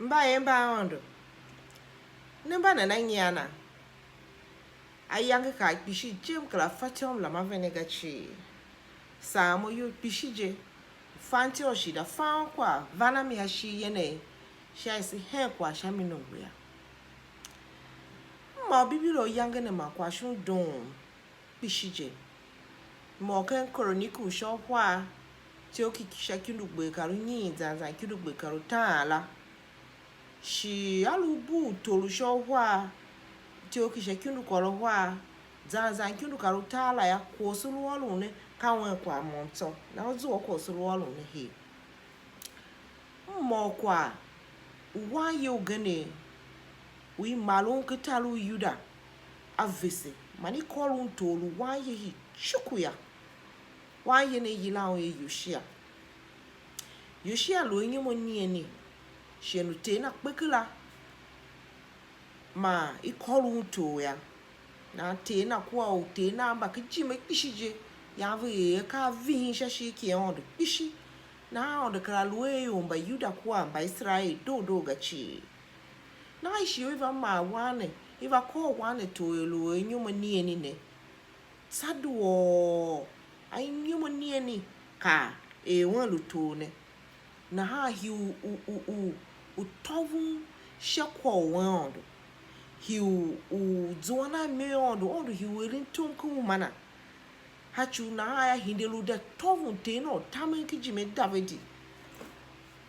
mba ondo nemba na nyana ayang ka pishi jem kala fatom la mavenega chi samo yo pishi je fanti oshida fan kwa vana mi hashi yene shaisi he kwa shami nongwe ma bibilo yang ne ma kwa shun don pishi je mo ken kroniku sho kwa tí ó kìkì ṣakínúgbè kàrú yìn zanzan kínúgbè kàrú tààlà ṣì alùbù tòlùṣọ́ wà tí ó kìkì ṣakínúkọ̀rọ̀ wà zanzan kínúkàrú tààlà ya kò sólúwọ́lù ní káwọn ẹ̀kọ́ àmọ́ntọ́ náà zùwọ́ kò sólúwọ́lù ní he mmọ̀kwa wáyé ogene wí màlú nkịtalụ yuda avese mani kọlụ ntòlù wáyé hi chukwu ya wáyé na yila ahụ Yoshia lo onye mo nieni shenu te na kpekila ma ikọlụ nto ya na te na kwa o te na amba kiji me kishije ya ve ka vi shashi ki on de kishi na on de kala lo mba yuda kwa mba Israel do gachi na ishi eva ma wane eva ko wane to lo onye mo nieni ne saduo ai nyumo nieni ka won luto ne na ha hi u tovu shakwa wondo hi u zona me ondo hi welin tonku mana hachu na ha ya hindelu da tovu teno tamen kijime davidi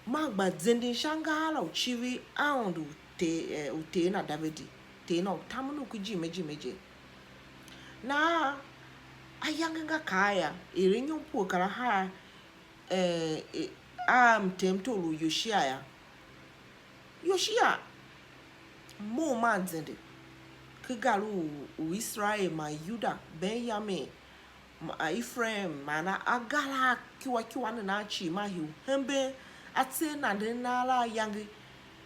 magba zendin shangala uchivi aundu te na davidi te no tamanu kijime jimeje na ayanga kaya irinyo po kara ha temtolu Yoshia mo manzende kigalu u Israel ma Yuda Benjamin ma Ephraim mana agala kiwa na chi ma hiu hembe ate na de nala yangi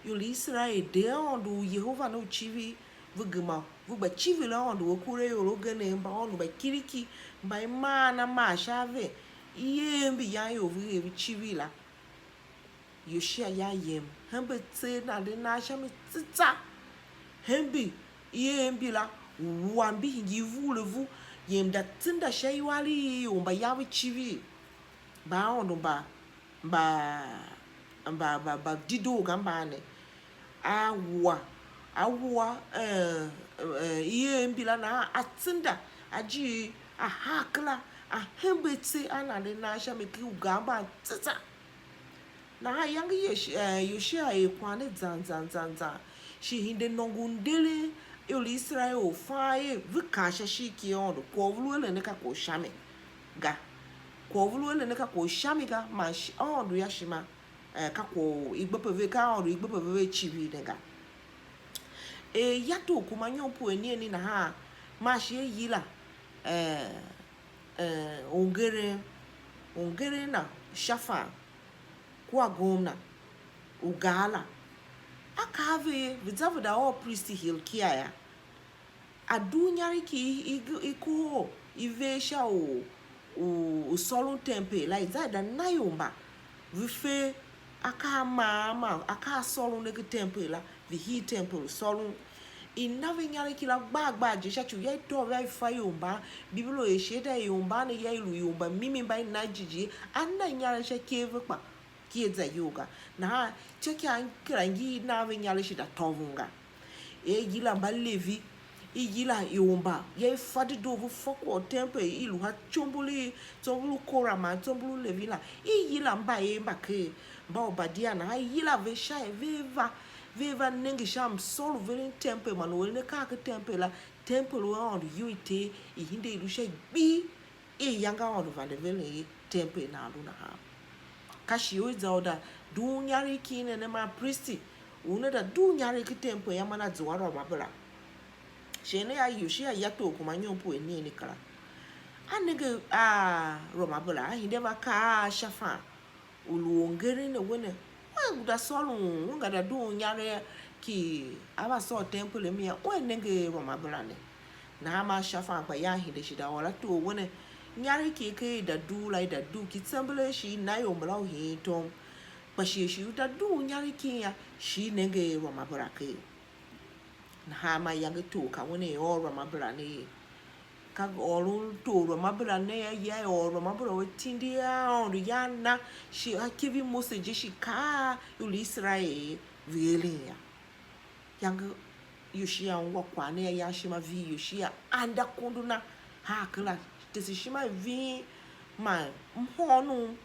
yuli Israel de ondu Yehova no chivi vuguma vugba chivi la ondu okure yoro gene mba ondu ba kiriki mba imana ma shave yembi ya yo vuge chivi la Yoshia ya yem hembe tse na de na shami tsitsa hembi yembi la wambi yivu levu yem da tinda shayiwali mba yawe chivi ba ondu ba dido gambane awwa iye mbila na atinda aji ahakla ahembetse anale na shameki ugamba tsitsa na yangi Yoshia ekwane zanzan shi hinde nongundele yoli Israel faye vikasha shiki ondo kovuluele neka ko shame ga kovuluele neka ko shame ga ma ondo yashima kako igbepeve ka ondo igbepeve chivi nega yato kuma nyompo eni na ha ma shi yila ongere na shafa kwa gomna ugala akave vizavuda o priest Hilkia ya adunyari ki iko ivesha o solo tempe la izada nayomba vife aka solo nege tempe la vihi temple solo inave nyari kila gbagba jesha chu ye to vai fayomba biblo esheda yomba ne ye ilu yomba mimi bai najiji anna nyari she keve pa kieza yoga na cheki an krangi nave nyari shida tovunga yila mbalevi yila yomba ye fadi dovu foko temple ilu ha chombuli tombulu korama tombulu levila yila mbaye mbake mba obadia na yila vesha viva nengi sham solo velin temple manuel ne kaka temple la temple on yuite ihinde ilusha bi yanga on vale velin temple na luna ha kashi yoza oda dunyari kine ne ma priesti una da dunyari ki temple ya mana zwaro mabra shene ya Yoshia yato kuma nyompo eni kala anege romabla hinde maka shafa uluongere ne wene da solo nga da do nyare ki aba so temple mi o nenge romabla ne na ma shafa kwa ya hinde shida wala to wene nyare ki da du ki temple shi na yo mla hi tom Bashi shi da du nyari kiya shi nenge Roma Brake. Hama yang to ka wone or Roma Brane. Kag all to Roma Brane ya or Roma Bro Tindia on the Yana. She a kivi message she ka Israel really. Yang Yushia wakwane yashima vi Yushia anda kunduna hakla. This is shima vi ma mhono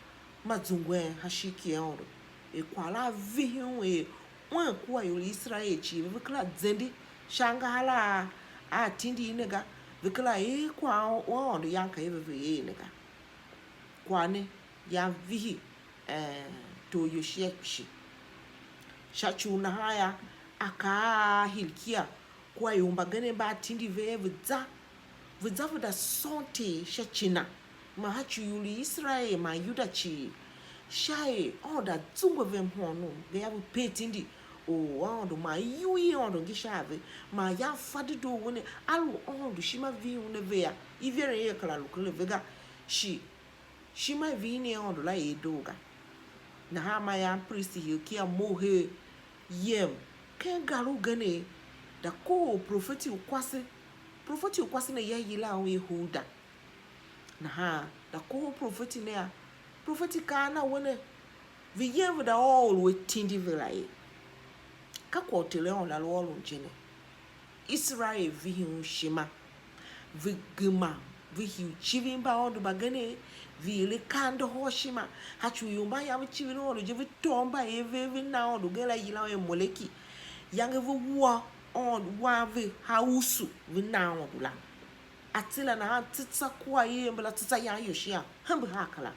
mazungwe hashiki ondo. Ekwala vihun wan kuwa Israel chi vikla zendi shanga hala atindi nega vikla kwa ondo yanka eve nega kwane ya vihi to yoshekshi shachu na haya aka hilkia kwa yumba gane ba tindi ve vidza da sonte shachina ma hachu Israel ma yuda chi Shai all that zungo vem hono they have petindi oh ondo ma yui ondo gishave ma ya fadi do woni alu ondo shima vi une vea ivere ye kala lukule vega shima vi ne ondo la edoga na ha ma ya priest Hilkia mohe yem ken garu gane da ko prophet ukwase na ya yila we huda na ha da ko prophet ne ya prophetic kana wone viyevu da all we tindi velaye ka kwotele on la lo njene Israel vihu shima vigima vihu chivimba ondo bagane vile kando hoshima hachu yumba ya chivilo ondo je vitomba eve na ondo gela yila we moleki yange vuwa on wave hausu vina ondo la atila na titsa kwa yembla titsa ya yoshia hambu hakala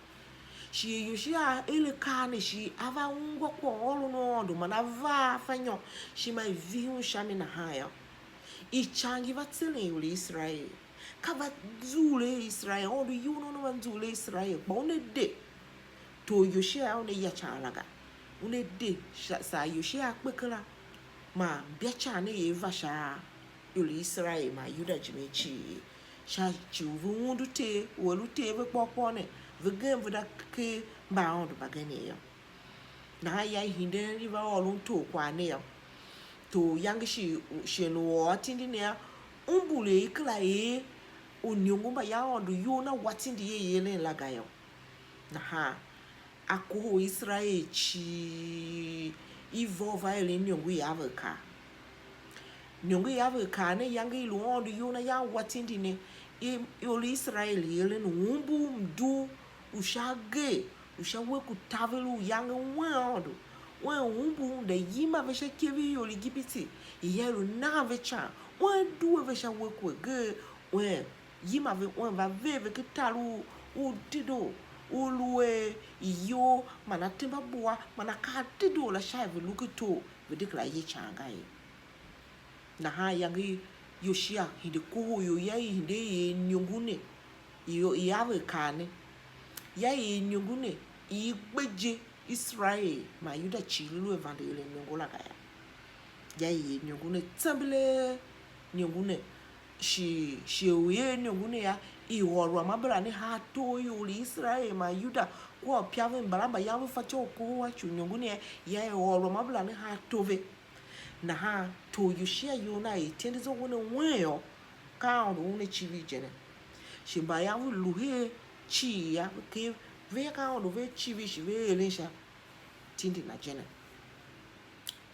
shi yoshia ele kane shi ava ungwa kwa olu no mana va fanyo shi mai vihu shami na haya ichangi vatile yule Israel kava zule Israel odu yuno no manzule Israel bone de to yoshia one ya chalaga une de sa yoshia kpekala ma biacha ne eva sha yule Israel ma yuda jimechi sha chuvu mundu te wolu te ve popone vegem vda ke ba ondo bagane yo na ya hinde riva olun to kwane yo to yang shi no atindi ne umbule ikla onyongo ba ya ondo yo na watindi ye le laga yo na ha ako Israel chi evolve ile nyongo ya aveka ne yang ilu ondo yo na ya watindi ne yoli Israel yele no umbu mdu ushage ushawe kutavelu yanga wando wen umbu de yima vesha kevi yoli gipiti yelo na vecha wen du vesha weku ge wen yima ve wen va veve kitalu udido ulwe iyo mana temba boa mana katido la shaive lukito vedikla yichanga yi na ha yangi yoshia hinde ko yo yai hinde nyungune yo yawe kane yai nyungune igbeje Israel ma yuda chilu evangeli nyungula kaya yai nyungune tsambele nyungune shi uye nyungune ya iworwa mabra ni hato yo Israel ma yuda kwa piave mbalamba yawe facho ko wa nyungune ya iworwa mabra ni hatove na ha to yoshia yona itende zo wona weyo ka ondo wona chivi jene shimba ya luhe chi ya ke ve ka ondo ve chivi shive elensha tindi na jene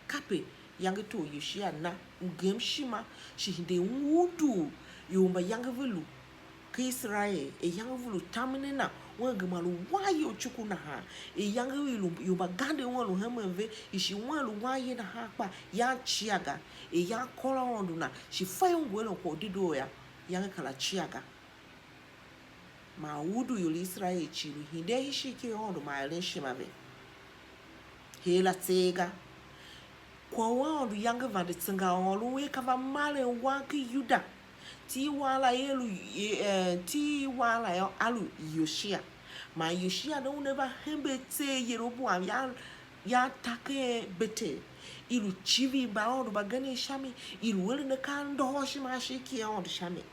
kape yange to yoshia na ngem shima shinde wudu yomba yange velu ke Israel yange velu tamine na wangamalu wayo chuku na ha yange wilu yomba gande wonu hemve ishi walu waye na ha pa ya chiaga ya kola ondo na shi fayo ngwelo ko dido ya yange kala chiaga ma wudu yuli Israel chilu hinde hishike ondo ma eleshima be hela tega kwa ondo yange vande tsinga olu we kava male wanki yuda ti wala yo alu yoshia ma yoshia don't never hembete Yeroboam ya take bete ilu chivi ba ondo bagane shami ilu wele ne kando hoshima shiki ondo shami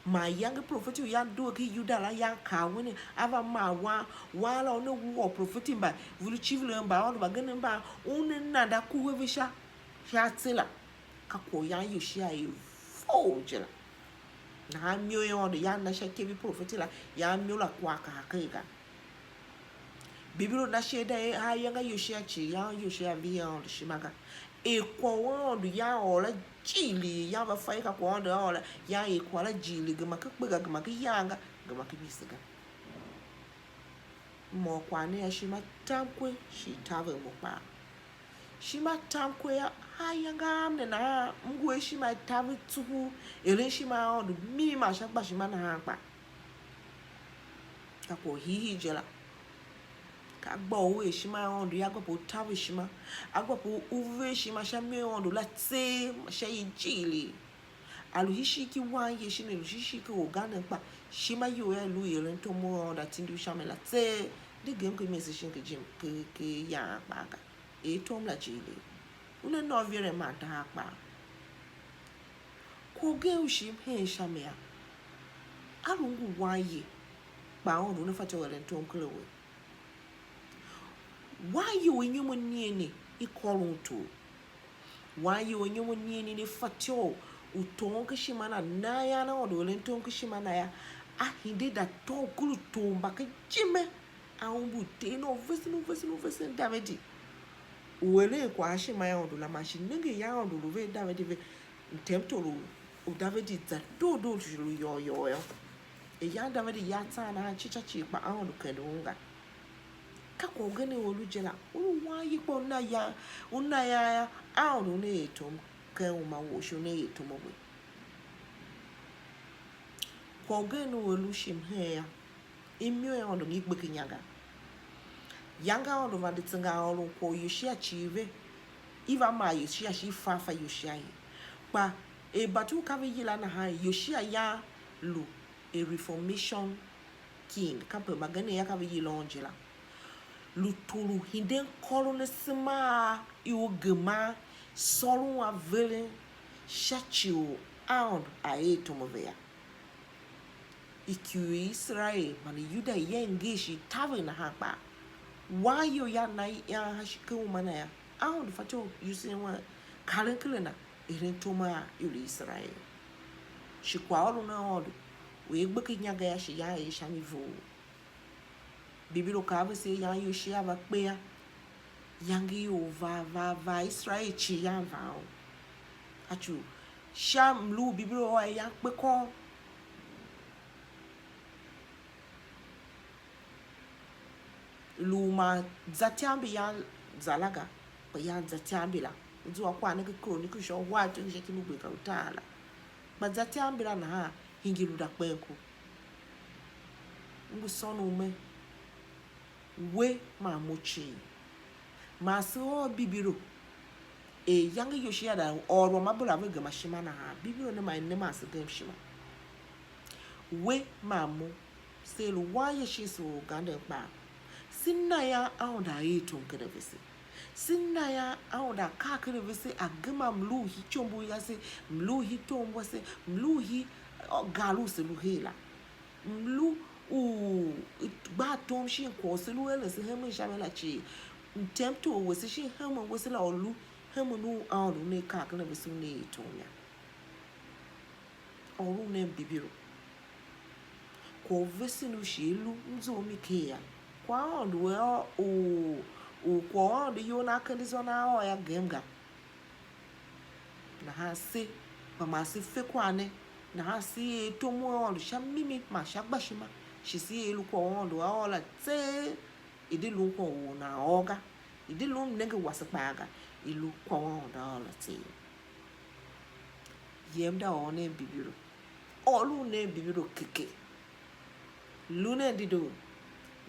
ma yang prophet ya do ki yuda la ya ka woni ava ma wa la no wo prophet ba vulu chivle ba on ba ganin ba unin na da ku we sha tsila ka ko ya yu shi ayi fojela na myo yo de ya na sha ke bi prophet la ya myo la kwa ka ka bibiro na sheda ha yanga yu shi chi ya yu shi vi on shi maga e ko won du ya ola jili ya ba fai ka ko on ola ya e ko la jili gama ka kpega gama ka yanga gama ka bisiga mo kwa ne ya shi ma tankwe shi tave mo pa shi ma tankwe ya ha yanga amne na mgwe shi ma tave tuhu ere shi ma on du mimi ma sha ba shi ma na ha pa ka ko hi jela ka gba owo eshima ondo ya gbo tawo eshima agbo uve eshima sha me ondo la tse sha yijili aluhishi ki wan ye shine luhishi ki ogana pa shima yo ya lu yeren to mo onda tindu sha me la tse de game ke mesi shin ke jim ke ya pa ka e to mla jili una no viere ma da pa ko ge ushim he sha me ya arungu wan ye pa ondo na fa to yeren to nklewe why you when you money e call to why you when you money ni fatio utonka shimana na ya na odo le tonka shimana ya ahinde da to kulu to mbaka jime awumbu te no vesi David wele kwa shima ya odo la machine nge ya odo lo ve David ve ntempto lo o David za do yo e ya David ya tsana chicha chi pa odo kedunga kako gani wolu jela ulu wa yipo na ya aunu ne etom ke uma wo sho ne etom obo ko gani wolu shim he ya imyo ya ondo ngikbe kinyaga yanga ondo ma ditsinga olu ko yushi achieve iva ma yushi ashi fafa yushi ayi pa e batu kave yila na ha yushi ya lu a reformation king kape magane ya kave yila onjela lutulu hinden kolone sima iwogema solu wa vele shachiu aund aetomovea ikiwe Israel mani yuda yengeshi tawe na hapa wayo ya na ya hashike umana ya aund fato yusewa kalenkele na irentoma yuli Israel shikwa olu na odu wegbeke nyaga ya shi ya shamivu bibilo kabe se yang yushi ava kpea yangi yo va Israel chi yang va achu sham lu bibilo wa yang kpeko lu ma zatiambi ya zalaga pa ya zatiambi la uzuwa kwa na ko ni kusho wa tu je kinu gbe ka utala ma zatiambi la na ha hingilu da kpenku ngu sonu me we ma mochi ma so bibiro e yang yoshi ada oro mabula ve gama shima na ha bibiro ne ma se gam shima we ma mo se lu wa ye shi so ganda pa sinna ya aunda eto nkede vese sinna ya aunda ka kede vese agama mlu hi chombo ya se mlu hi tombo se mlu hi galu se lu hela mlu ba tom shi ko se lu ele se hemu jamela chi ntempto wo se shi hemu wo se la olu hemu nu aulu ne ka kede vese ne tonya olu ne bibiro ko vese no shi lu nzo mi ke ya kwa ondu o kwa ondu yo na kandizo na o ya gemga na ha se pa ma se fe kwane na ha se to mo ondu sha mimi ma sha gbashima shi si elu kwa ondu a ola te ide lu kwa o na oga ide lu nenge waspaga ilu kwa ondu ola te yemda one bibiro olu ne bibiro keke lu ne dido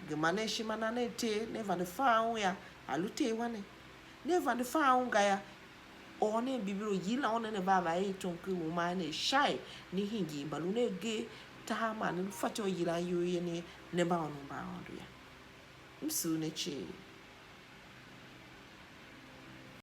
gemane shimana ne te never the found ya alute wane never the found ya one bibiro yila one ne baba e tonke wo ne shai ni hingi balune ge tahama ne fato yila yo ye ne ba onu ba ondu ya msu ne che